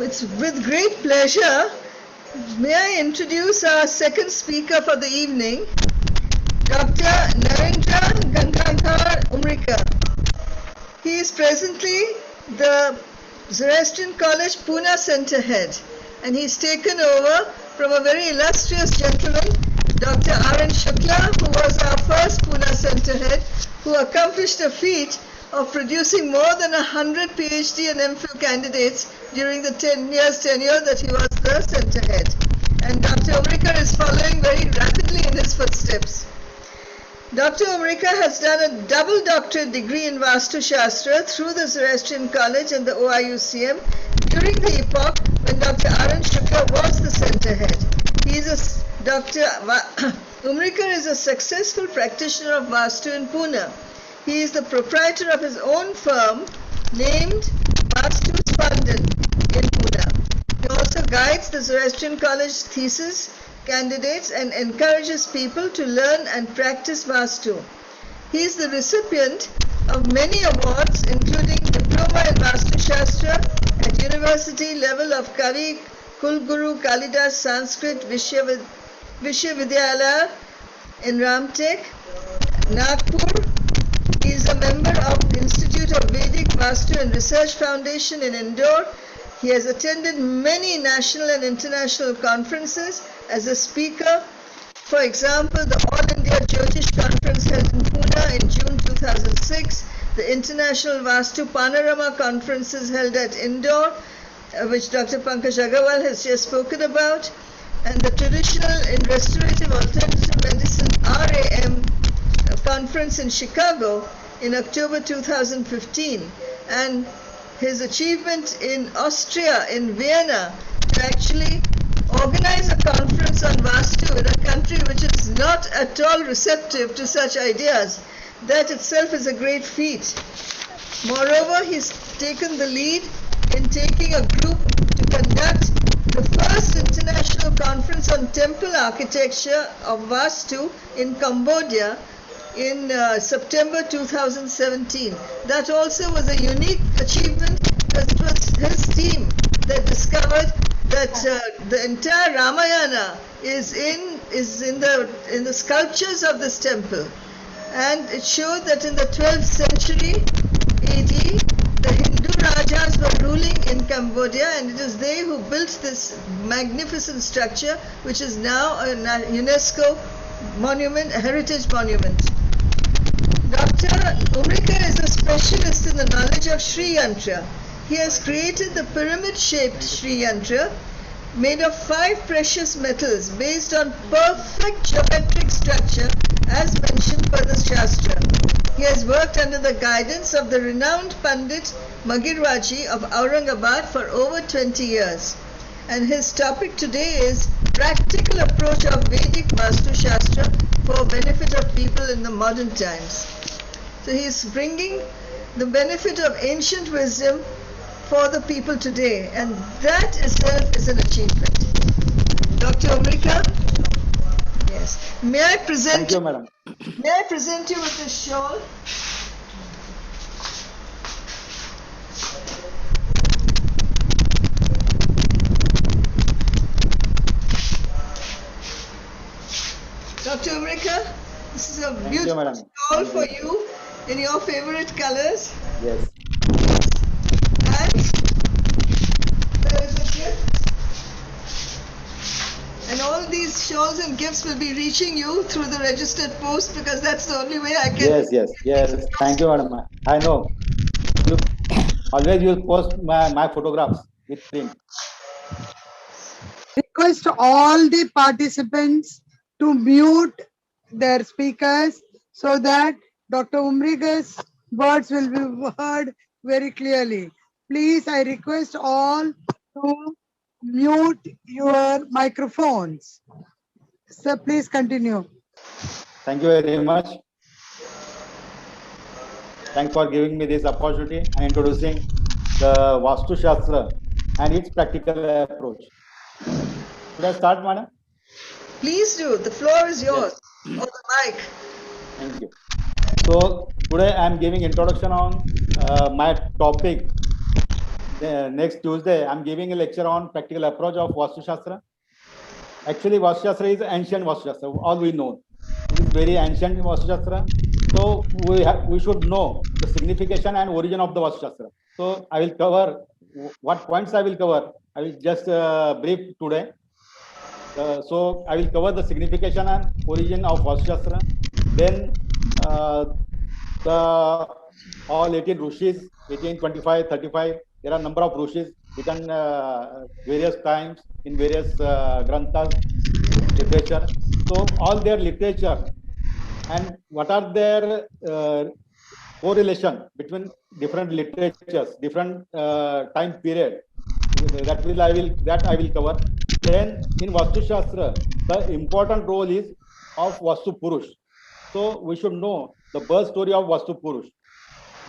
It's with great pleasure, may I introduce our second speaker for the evening, Dr. Narendra Gangadhar Umrikar. He is presently the Zoroastrian College Pune Center head, and he's taken over from a very illustrious gentleman, Dr. R.N. Shukla, who was our first Pune Center head, who accomplished a feat of producing more than 100 PhD and MPhil candidates during the 10 years tenure that he was the center head. And Dr. Umrikar is following very rapidly in his footsteps. Dr. Umrikar has done a double doctorate degree in Vastu Shastra through the Zoroastrian College and the OIUCM during the epoch when Dr. R.N. Shukla was the center head. Umrikar is a successful practitioner of Vastu in Pune. He is the proprietor of his own firm named Vastu Spandan in Pune. He also guides the Zoroastrian College thesis candidates and encourages people to learn and practice Vastu. He is the recipient of many awards, including Diploma in Vastu Shastra at university level of Kavi Kulguru Kalidas Sanskrit Vishwavidyalaya in Ramtek, Nagpur. He is a member of the Institute of Vedic Vastu and Research Foundation in Indore. He has attended many national and international conferences as a speaker. For example, the All India Jyotish Conference held in Pune in June 2006, the International Vastu Panorama Conferences held at Indore, which Dr. Pankaj Agarwal has just spoken about, and the Traditional in Restorative Alternative Medicine RAM conference in Chicago in October 2015, and his achievement in Austria, in Vienna, to actually organize a conference on Vastu in a country which is not at all receptive to such ideas. That itself is a great feat. Moreover, he's taken the lead in taking a group to conduct the first international conference on temple architecture of Vastu in Cambodia in September 2017. That also was a unique achievement because it was his team that discovered that the entire Ramayana is in the sculptures of this temple, and it showed that in the 12th century AD the Hindu Rajas were ruling in Cambodia, and it is they who built this magnificent structure, which is now a UNESCO monument, a heritage monument. Dr. Umrikar is a specialist in the knowledge of Sri Yantra. He has created the pyramid-shaped Sri Yantra, made of 5 precious metals based on perfect geometric structure as mentioned by the Shastra. He has worked under the guidance of the renowned Pandit Magirwaji of Aurangabad for over 20 years. And his topic today is Practical Approach of Vedic Vastu Shastra for benefit of people in the modern times. So he is bringing the benefit of ancient wisdom for the people today, and that itself is an achievement. Dr. Umrikar, yes. May I present? Thank you, madam. May I present you with this shawl? Dr. Umrikar, this is a beautiful shawl for you in your favorite colors. Yes. And there is a gift. And all these shawls and gifts will be reaching you through the registered post, because that's the only way I can. Yes. Thank you, madam. I know. You always use post my photographs with print. Request all the participants to mute their speakers so that Dr. Umrikar's words will be heard very clearly. Please, I request all to mute your microphones. Sir, please continue. Thank you very much. Thanks for giving me this opportunity and introducing the Vastu Shastra and its practical approach. Should I start, madam? Please do. The floor is yours. Yes. Or the mic. Thank you. So today I am giving introduction on my topic, next Tuesday, I'm giving a lecture on practical approach of Vastu Shastra. Actually, Vastu Shastra is ancient Vastu Shastra. All we know, it is very ancient Vastu Shastra. So we should know the signification and origin of the Vastu Shastra. So I will cover what points I will cover. I will just brief today. So I will cover the signification and origin of Vastu Shastra. Then the all 18 Rishis, 18, 25, 35. There are number of Rishis written various times in various granthas, literature. So all their literature and what are their correlation between different literatures, different time period. That I will cover. Then in Vastu Shastra, the important role is of Vastu Purush. So we should know the birth story of Vastu Purush.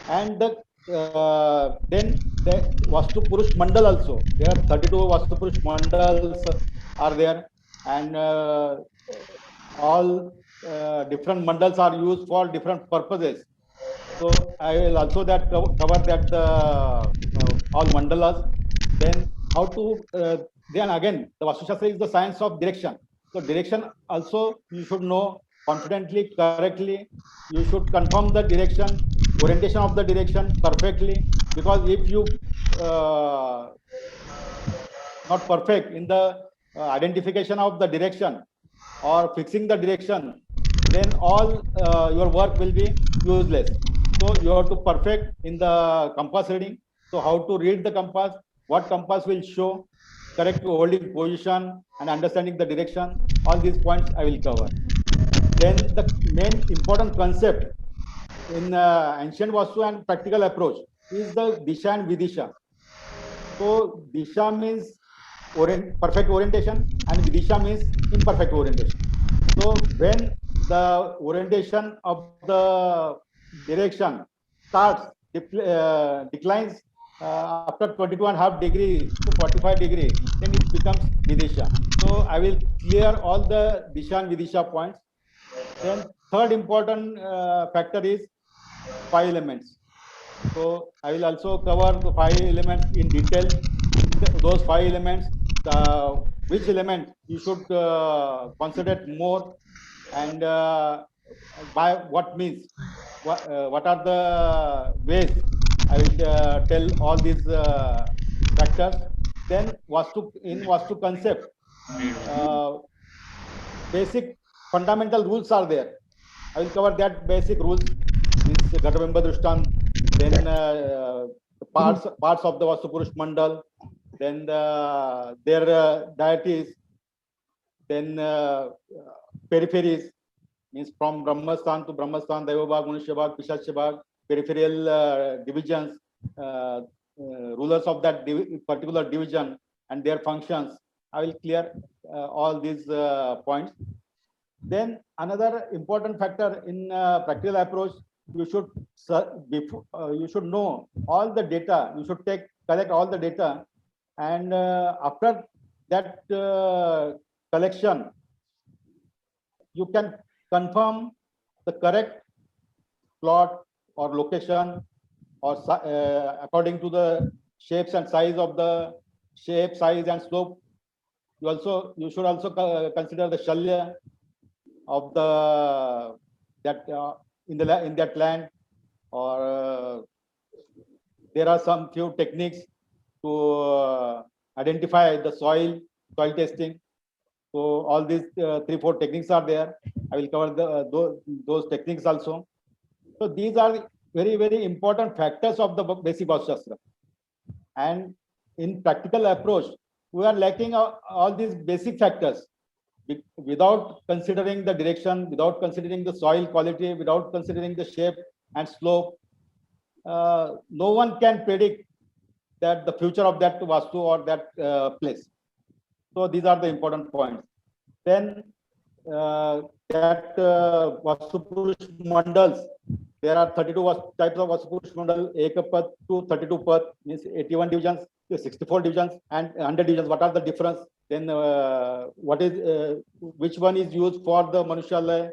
And then the Vastu Purush Mandal also. There are 32 Vastu Purush Mandals are there, and all different mandals are used for different purposes. So I will also cover that all mandalas. Then how to then again the Vastu Shastra is the science of direction. So direction also you should know confidently, correctly. You should confirm the direction, orientation of the direction perfectly. Because if you not perfect in the identification of the direction or fixing the direction, then all your work will be useless. So you have to perfect in the compass reading. So how to read the compass, what compass will show, correct holding position and understanding the direction. All these points I will cover. Then the main important concept in ancient Vastu and practical approach is the Disha and Vidisha. So Disha means perfect orientation and Vidisha means imperfect orientation. So when the orientation of the direction starts declines after 22.5 degree to 45 degree, then it becomes Vidisha. So I will clear all the Disha and Vidisha points. Then third important factor is 5 elements. So I will also cover the 5 elements in detail. Those 5 elements, which element you should consider more, and by what means, what are the ways. I will tell all these factors. Then in Vastu concept, basic fundamental rules are there. I will cover that basic rules, means Ghatabimba Drishtan, then parts of the Vastu Purush Mandal, then their deities, then peripheries, means from Brahmastan to Brahmastan, Daivabhag, Manushya-bhag, Pishachya-bhag, peripheral divisions, rulers of that particular division and their functions. I will clear all these points. Then another important factor in practical approach, you should know all the data. You should collect all the data, and after that collection, you can confirm the correct plot or location, or according to the shapes and size of the shape, size and slope. You should also consider the shalya of the in that land, or there are some few techniques to identify the soil testing. So all these 3-4 techniques are there. I will cover those techniques also. So these are very, very important factors of the basic Vastu Shastra. And in practical approach, we are lacking all these basic factors. Without considering the direction, without considering the soil quality, without considering the shape and slope, no one can predict that the future of that Vastu or that place. So these are the important points. Then that Vastu Purush Mandals, there are 32 types of Vastu Purush Mandal, Ekapat to 32 Path, means 81 divisions, 64 divisions and 100 divisions. What are the difference? Then which one is used for the Manushalaya,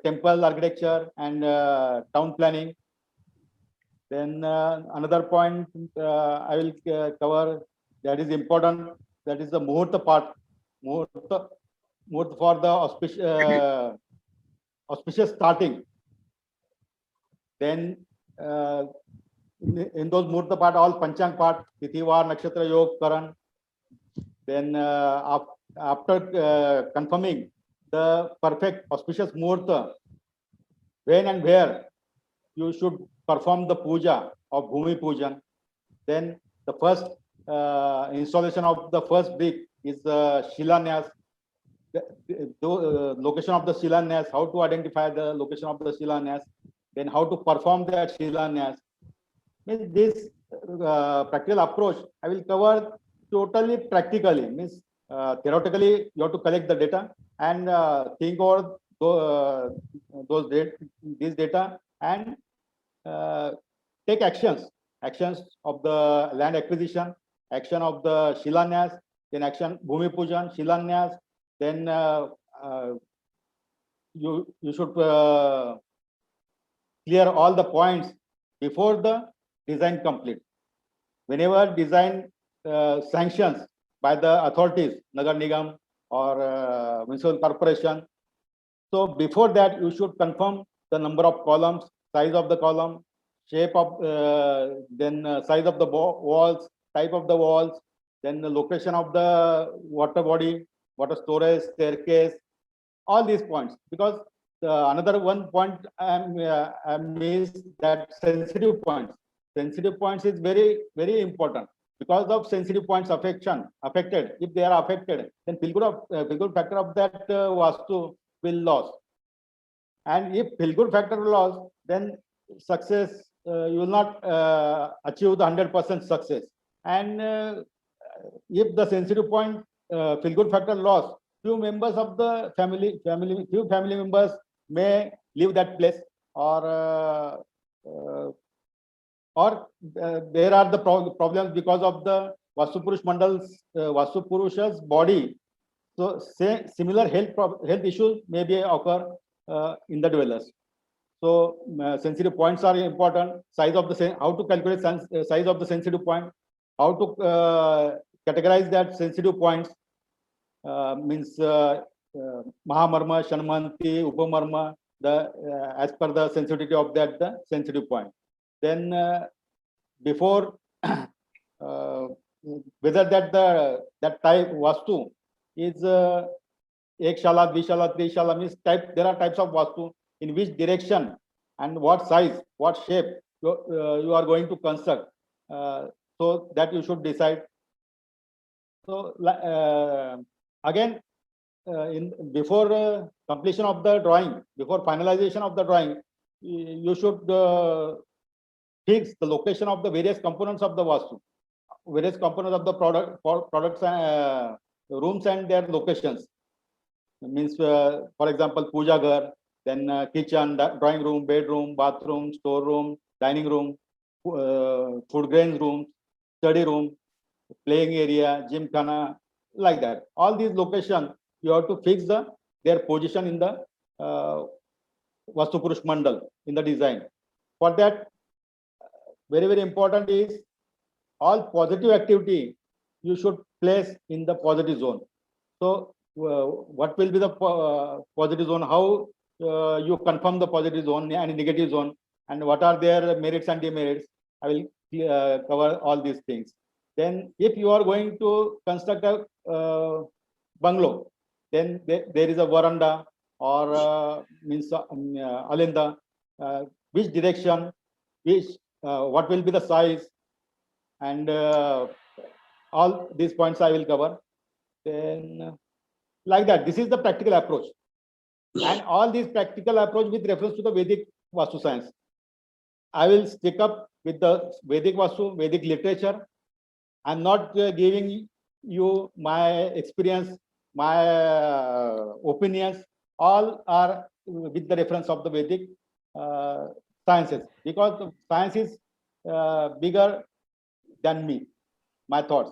temple architecture and town planning? Then another point I will cover that is important. That is the Muhurta part. Muhurta for the auspicious starting. Then in those Muhurta part, all Panchang part, Tithivar, Nakshatra, Yog, Karan. Then after confirming the perfect auspicious Muhurta, when and where you should perform the puja of Bhumi Pujan. Then the first installation of the first brick is Shilanyas. The location of the Shilanyas, how to identify the location of the Shilanyas, then how to perform that Shilanyas. Means this practical approach I will cover totally practically. Means theoretically you have to collect the data and think over these data and take actions of the land acquisition, action of the Shilanyas, then action Bhumi Pujan, Shilanyas, then you should clear all the points before the design complete. Whenever design sanctions by the authorities, Nagar Nigam or municipal corporation, so before that you should confirm the number of columns, size of the column, shape of then size of the walls, type of the walls, then the location of the water body, water storage, staircase, all these points. Because another one point I missed, that sensitive points. Sensitive points is very, very important. Because of sensitive points affected, if they are affected, then feel-good factor of that Vastu will lose. And if feel-good factor loss, then success, you will not achieve the 100% success. And if the sensitive point feel-good factor loss, few members of the few family members may leave that place, or there are the problems because of the Vastu Purush Mandal's Vastu Purusha's body. So similar health issues may be occur in the dwellers. So sensitive points are important. Size of the how to calculate size of the sensitive point, how to categorize that sensitive points, means Mahamarma, Shanmanti, Upamarma, as per the sensitivity of that the sensitive point. Then before whether that type Vastu is Ek Shala, Dvishala, Trishala, means type. There are types of Vastu, in which direction and what size, what shape you are going to construct. So that you should decide. So again, before completion of the drawing, before finalization of the drawing, you should fix the location of the various components of the Vastu, various components of the products and rooms and their locations. Means, for example, puja ghar, then kitchen, drawing room, bedroom, bathroom, storeroom, dining room, food grains room, study room, playing area, gym khana, like that. All these locations you have to fix their position in the Vastu Purush Mandal in the design. For that, very, very important is all positive activity you should place in the positive zone. So what will be the positive zone? How you confirm the positive zone and negative zone, and what are their merits and demerits? I will cover all these things. Then if you are going to construct a bungalow, then there is a veranda or means alinda, which direction, what will be the size, and all these points I will cover. Then like that, this is the practical approach, and all these practical approach with reference to the Vedic Vastu science. I will stick up with the Vedic Vastu, Vedic literature. I'm not giving you my experience, my opinions. All are with the reference of the Vedic sciences, because the science is bigger than me, my thoughts.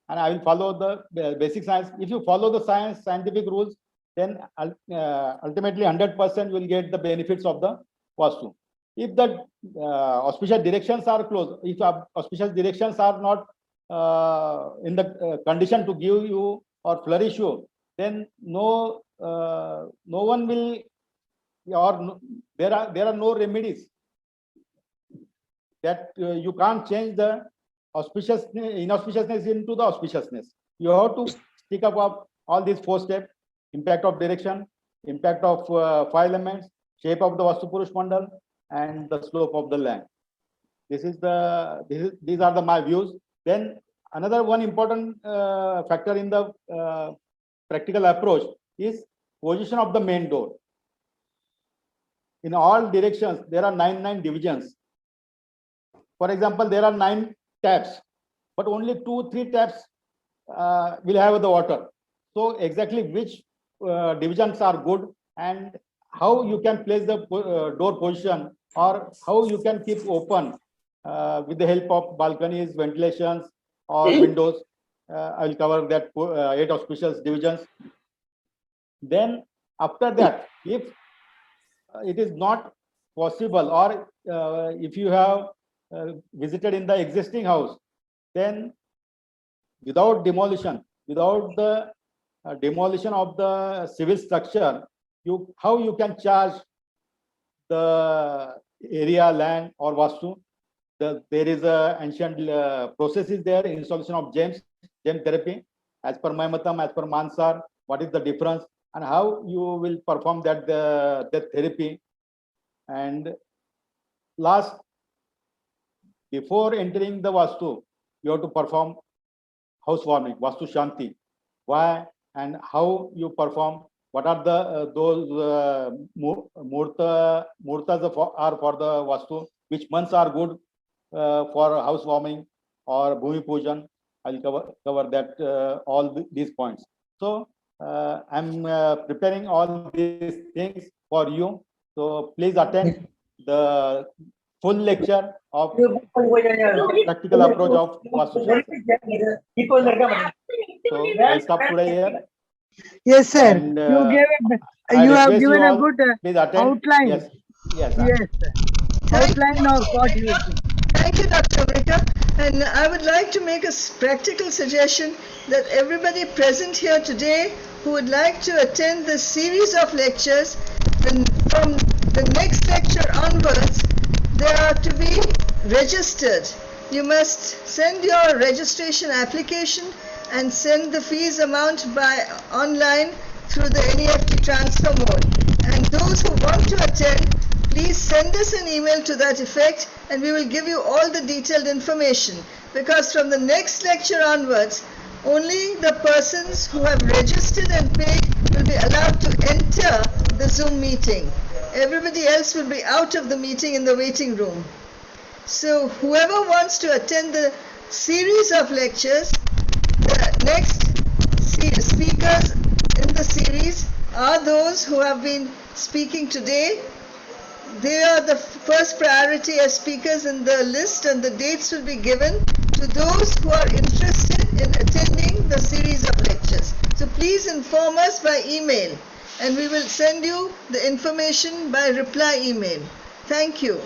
And I will follow the basic science. If you follow the scientific rules, then ultimately 100% will get the benefits of the Vastu. if the auspicious directions are closed, if auspicious directions are not in the condition to give you or flourish you, then no one will, there are no remedies that you can't change the inauspiciousness into the auspiciousness. You have to stick up all these 4 steps: impact of direction, impact of 5 elements, shape of the Vastu Purush Mandal, and the slope of the land. These are my views. Then another one important factor in the practical approach is position of the main door. In all directions, there are 9 divisions. For example, there are 9 taps, but only 2-3 taps will have the water. So exactly which divisions are good, and how you can place the door position, or how you can keep open with the help of balconies, ventilations, or windows. I will cover that 8 auspicious divisions. Then after that, if it is not possible, or if you have visited in the existing house, then without demolition, without the demolition of the civil structure, how you can charge the area, land, or Vastu. There is a ancient process is there, installation of gem therapy. As per Maimatam, as per Mansar, what is the difference, and how you will perform that therapy. And last, before entering the Vastu, you have to perform housewarming, Vastu Shanti. Why and how you perform? What are the those murtas are for the Vastu? Which months are good for housewarming or Bhumi Pujan? I'll cover that all these points. So I'm preparing all these things for you. So please attend the full lecture of practical approach of Vastu Shastra. So I'll stop today here. Yes, sir. And, You have request given you a all, good please attend. outline. Yes, Yes, sir. Outline of what you will do. Thank you, Dr. Amrika. And I would like to make a practical suggestion that everybody present here today who would like to attend this series of lectures, and from the next lecture onwards, they are to be registered. You must send your registration application and send the fees amount by online through the NEFT transfer mode. And those who want to attend, please send us an email to that effect, and we will give you all the detailed information. Because from the next lecture onwards, only the persons who have registered and paid will be allowed to enter the Zoom meeting. Everybody else will be out of the meeting in the waiting room. So whoever wants to attend the series of lectures, the next speakers in the series are those who have been speaking today. They are the first priority as speakers in the list, and the dates will be given to those who are interested in attending the series of lectures. So please inform us by email, and we will send you the information by reply email. Thank you.